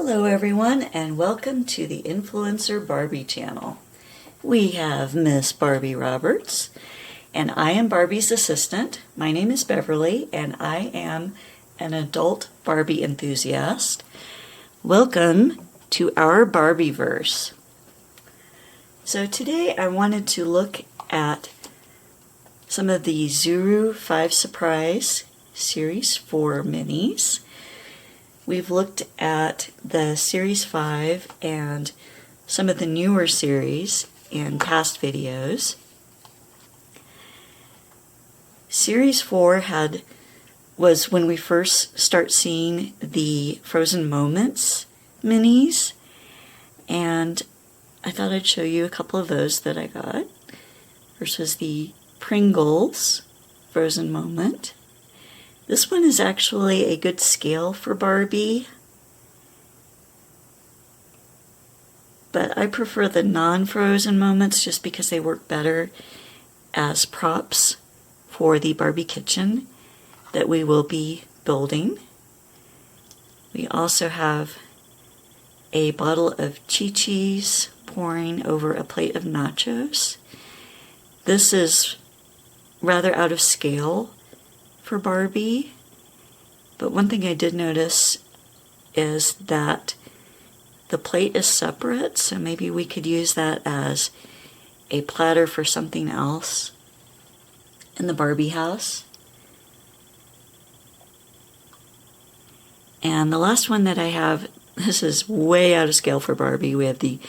Hello everyone, and welcome to the Influencer Barbie channel. We have Miss Barbie Roberts, and I am Barbie's assistant. My name is Beverly, and I am an adult Barbie enthusiast. Welcome to our Barbieverse. So today I wanted to look at some of the Zuru 5 Surprise Series 4 minis. We've looked at the Series 5 and some of the newer series in past videos. Series 4 was when we first start seeing the Frozen Moments minis, and I thought I'd show you a couple of those that I got. First was the Pringles Frozen Moment. This one is actually a good scale for Barbie, but I prefer the non-frozen moments just because they work better as props for the Barbie kitchen that we will be building. We also have a bottle of Chi-Chi's pouring over a plate of nachos. This is rather out of scale for Barbie, but one thing I did notice is that the plate is separate, so maybe we could use that as a platter for something else in the Barbie house. And the last one that I have, this is way out of scale for Barbie. We have the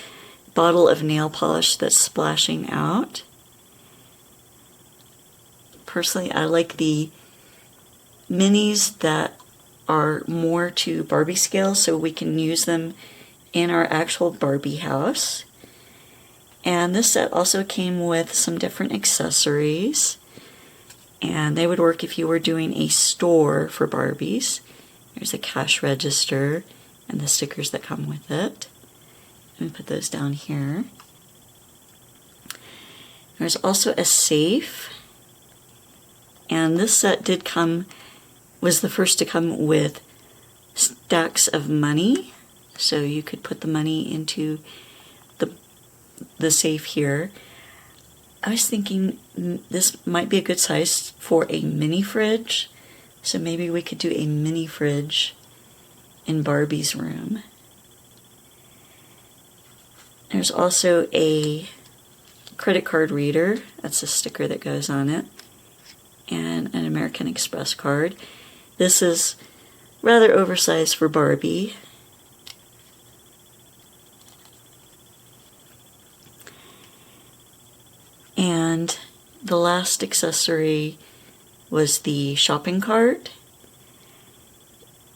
bottle of nail polish that's splashing out. Personally, I like the minis that are more to Barbie scale so we can use them in our actual Barbie house. And this set also came with some different accessories, and they would work if you were doing a store for Barbies. There's a cash register and the stickers that come with it. Let me put those down here. There's also a safe, and this set was the first to come with stacks of money, so you could put the money into the safe here. I was thinking this might be a good size for a mini fridge, so maybe we could do a mini fridge in Barbie's room. There's also a credit card reader, that's a sticker that goes on it, and an American Express card. This is rather oversized for Barbie. And the last accessory was the shopping cart.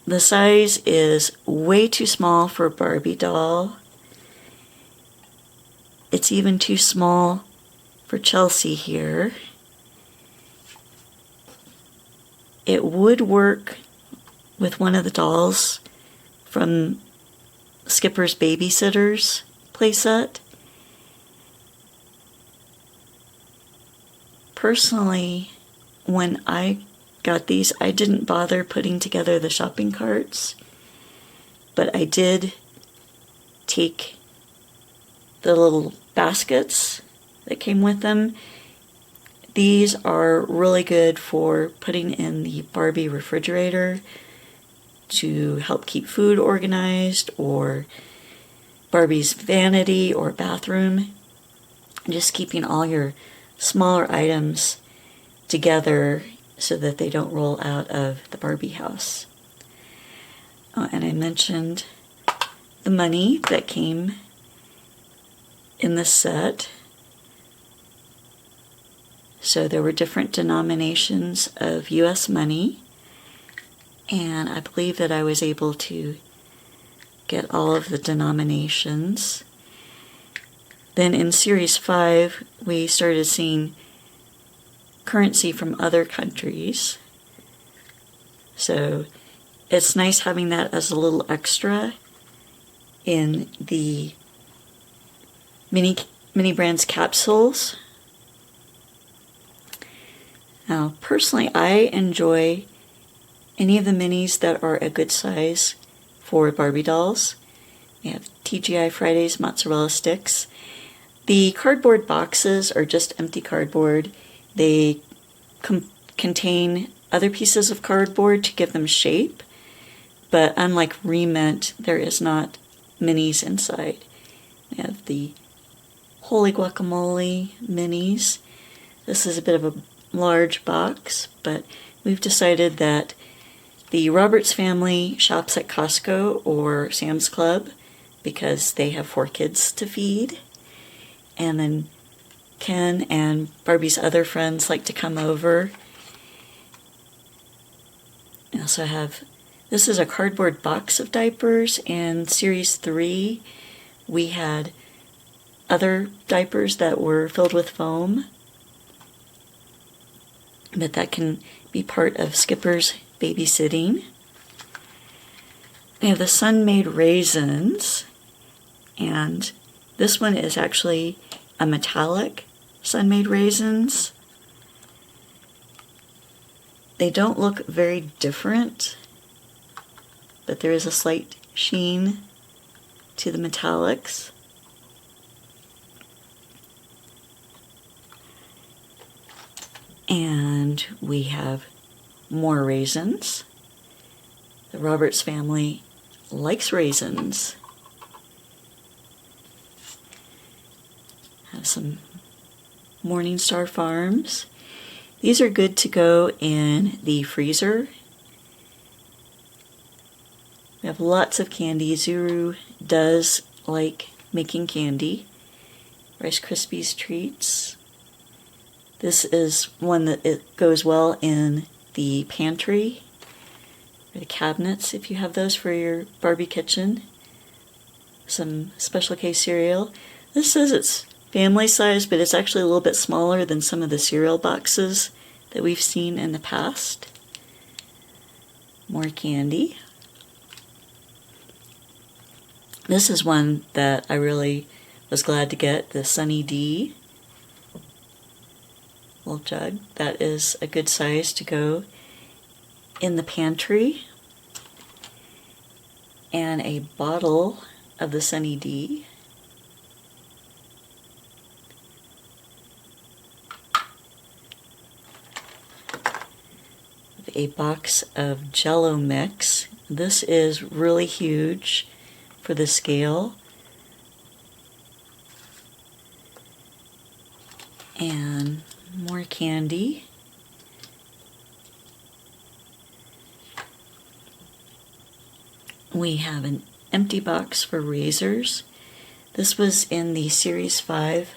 The size is way too small for a Barbie doll. It's even too small for Chelsea here. It would work with one of the dolls from Skipper's Babysitter's playset. Personally, when I got these, I didn't bother putting together the shopping carts, but I did take the little baskets that came with them. These are really good for putting in the Barbie refrigerator to help keep food organized, or Barbie's vanity or bathroom, and just keeping all your smaller items together so that they don't roll out of the Barbie house. Oh, and I mentioned the money that came in this set. So there were different denominations of US money, and I believe that I was able to get all of the denominations. Then in Series 5, we started seeing currency from other countries. So it's nice having that as a little extra in the MiniBrands capsules. Now, personally, I enjoy any of the minis that are a good size for Barbie dolls. We have TGI Fridays mozzarella sticks. The cardboard boxes are just empty cardboard. They contain other pieces of cardboard to give them shape, but unlike Remint, there is not minis inside. We have the Holy Guacamole minis. This is a bit of a large box, but we've decided that the Roberts family shops at Costco or Sam's Club because they have 4 kids to feed. And then Ken and Barbie's other friends like to come over. I also have, this is a cardboard box of diapers. In Series 3, we had other diapers that were filled with foam. But that can be part of Skipper's babysitting. We have the Sun-Made raisins. And this one is actually a metallic Sun-Made raisins. They don't look very different, but there is a slight sheen to the metallics. And we have more raisins. The Roberts family likes raisins. Have some Morningstar Farms. These are good to go in the freezer. We have lots of candy. Zuru does like making candy. Rice Krispies treats. This is one that it goes well in the pantry or the cabinets if you have those for your Barbie kitchen. Some Special K cereal. This says it's family size, but it's actually a little bit smaller than some of the cereal boxes that we've seen in the past. More candy. This is one that I really was glad to get, the Sunny D little jug. That is a good size to go in the pantry. And a bottle of the Sunny D. A box of Jell-O mix. This is really huge for the scale. And more candy. We have an empty box for razors. This was in the Series 5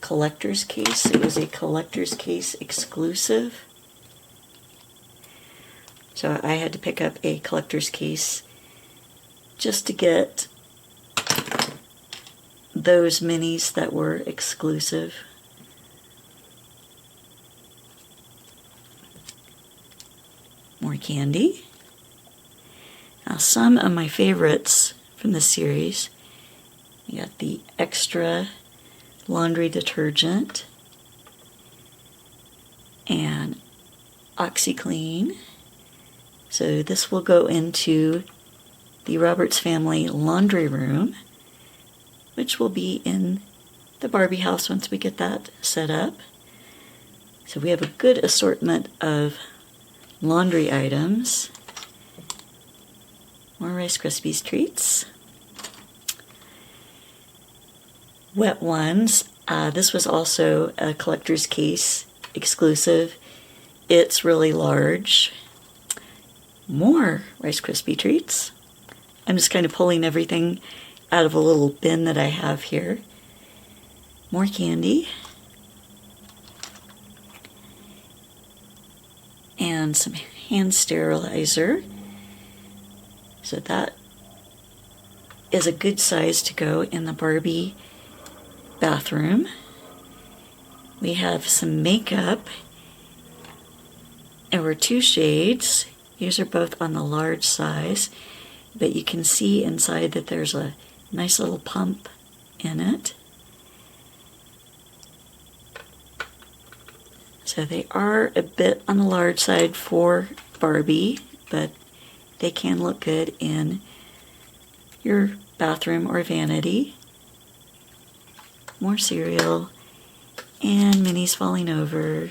collector's case. It was a collector's case exclusive. So I had to pick up a collector's case just to get those minis that were exclusive. More candy. Now some of my favorites from the series. We got the extra laundry detergent and OxiClean. So this will go into the Roberts family laundry room, which will be in the Barbie house once we get that set up. So we have a good assortment of laundry items. More Rice Krispies treats. Wet ones. This was also a collector's case exclusive. It's really large. More Rice Krispie treats. I'm just kind of pulling everything out of a little bin that I have here. More candy. And some hand sterilizer. So that is a good size to go in the Barbie bathroom. We have some makeup. There were 2 shades. These are both on the large size, but you can see inside that there's a nice little pump in it. So they are a bit on the large side for Barbie, but they can look good in your bathroom or vanity. More cereal. And Minnie's falling over.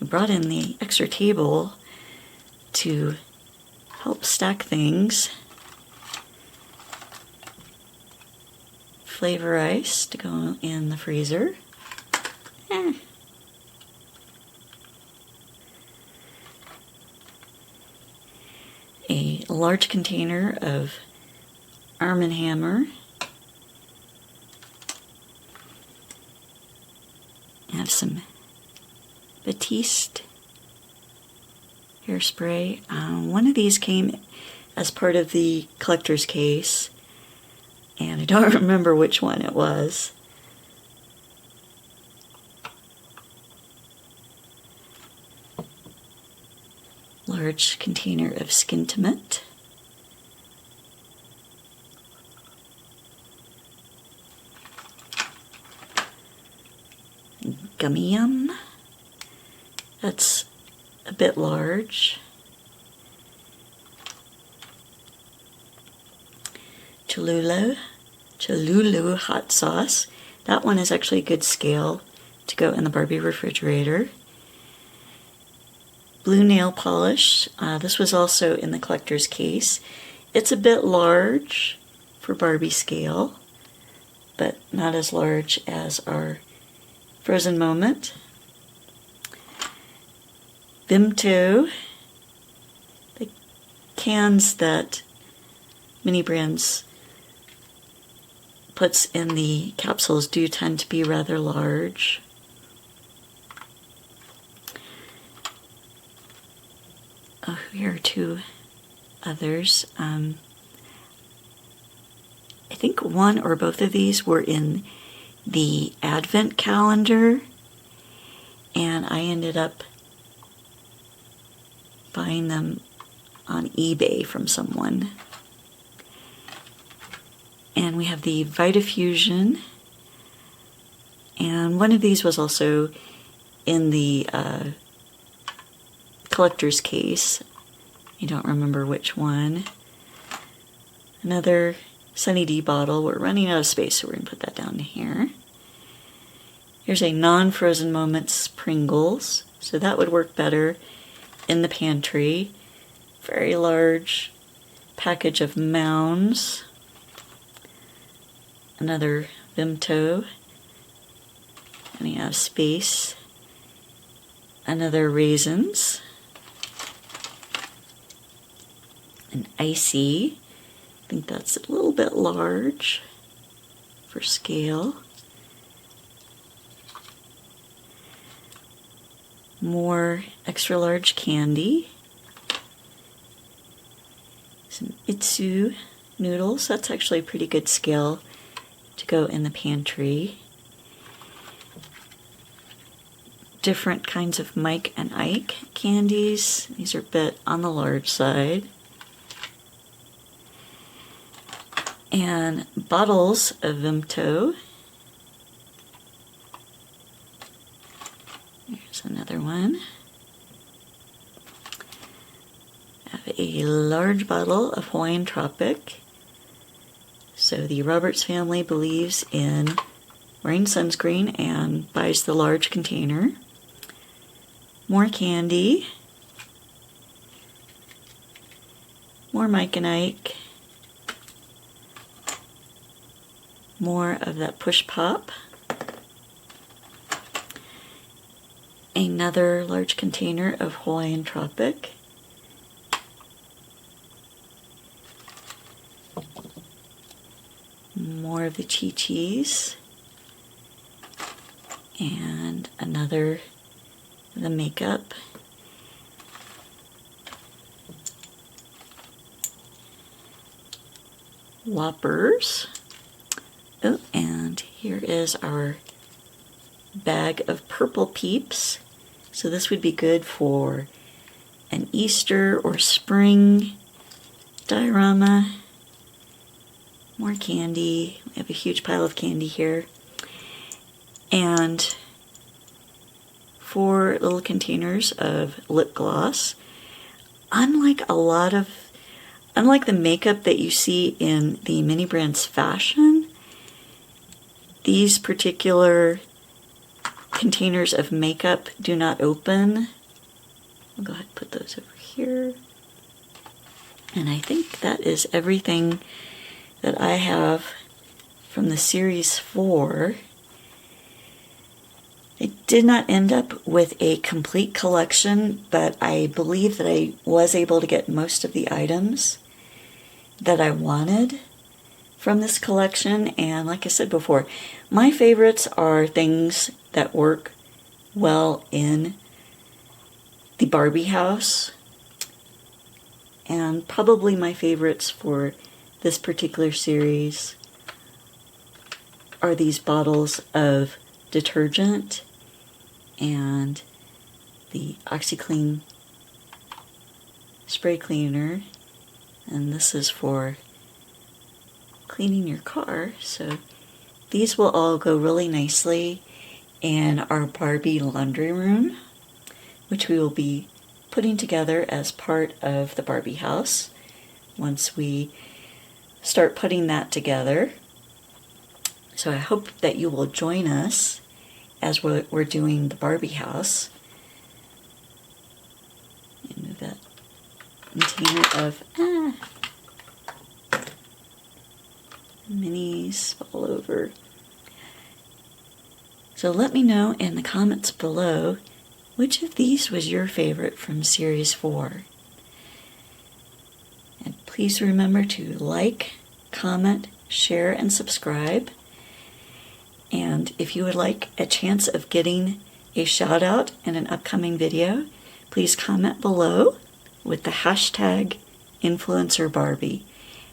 We brought in the extra table to help stack things. Flavor ice to go in the freezer. A large container of Arm & Hammer. I have some Batiste hairspray. One of these came as part of the collector's case, and I don't remember which one it was. Large container of Skintimate. Gummy Yum. That's a bit large. Cholula hot sauce. That one is actually a good scale to go in the Barbie refrigerator. Blue nail polish. This was also in the collector's case. It's a bit large for Barbie scale, but not as large as our Frozen Moment. Vimto. The cans that MiniBrands puts in the capsules do tend to be rather large. Oh, here are two others. I think one or both of these were in the Advent calendar, and I ended up buying them on eBay from someone. And we have the Vitafusion, and one of these was also in the collector's case. I don't remember which one. Another Sunny D bottle. We're running out of space, so we're going to put that down here. Here's a non-Frozen Moments Pringles. So that would work better in the pantry. Very large package of Mounds. Another Vimto. Running out of space. Another Raisins. An Icy. I think that's a little bit large for scale. More extra large candy. Some Itsu noodles. That's actually a pretty good scale to go in the pantry. Different kinds of Mike and Ike candies. These are a bit on the large side. And bottles of Vimto. Here's another one. I have a large bottle of Hawaiian Tropic. So the Roberts family believes in wearing sunscreen and buys the large container. More candy. More Mike and Ike. More of that Push Pop. Another large container of Hawaiian Tropic. More of the Chi-Chis. And another of the makeup. Whoppers. Oh, and here is our bag of purple Peeps. So this would be good for an Easter or spring diorama. More candy. We have a huge pile of candy here. And 4 little containers of lip gloss. Unlike the makeup that you see in the MiniBrands fashion, these particular containers of makeup do not open. I'll go ahead and put those over here. And I think that is everything that I have from the Series 4. I did not end up with a complete collection, but I believe that I was able to get most of the items that I wanted from this collection. And like I said before, my favorites are things that work well in the Barbie house. And probably my favorites for this particular series are these bottles of detergent and the OxiClean spray cleaner, and this is for cleaning your car. So these will all go really nicely in our Barbie laundry room, which we will be putting together as part of the Barbie house once we start putting that together. So I hope that you will join us as we're doing the Barbie house. Let me move that container of minis all over. So let me know in the comments below which of these was your favorite from Series 4. And please remember to like, comment, share, and subscribe. And if you would like a chance of getting a shout out in an upcoming video, please comment below with the hashtag #InfluencerBarbie.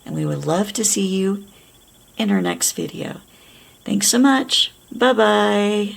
And we would love to see you in our next video. Thanks so much. Bye-bye.